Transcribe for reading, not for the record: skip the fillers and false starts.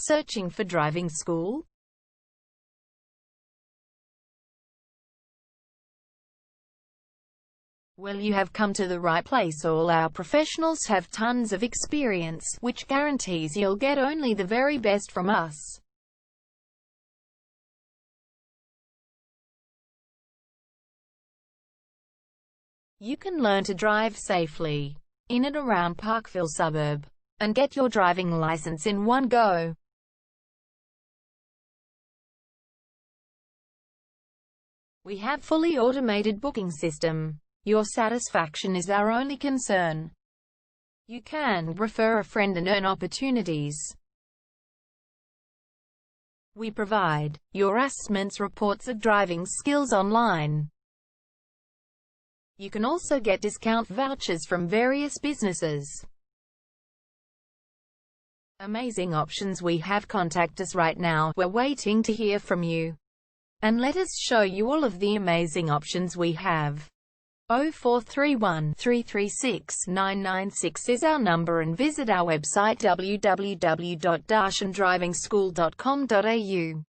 Searching for driving school? Well, you have come to the right place. All our professionals have tons of experience, which guarantees you'll get only the very best from us. You can learn to drive safely in and around Parkville suburb, and get your driving license in one go. We have fully automated booking system. Your satisfaction is our only concern. You can refer a friend and earn opportunities. We provide your assessments reports of driving skills online. You can also get discount vouchers from various businesses. Amazing options we have. Contact us right now. We're waiting to hear from you. And let us show you all of the amazing options we have. 0431 336 996 is our number, and visit our website www.darshandrivingschool.com.au.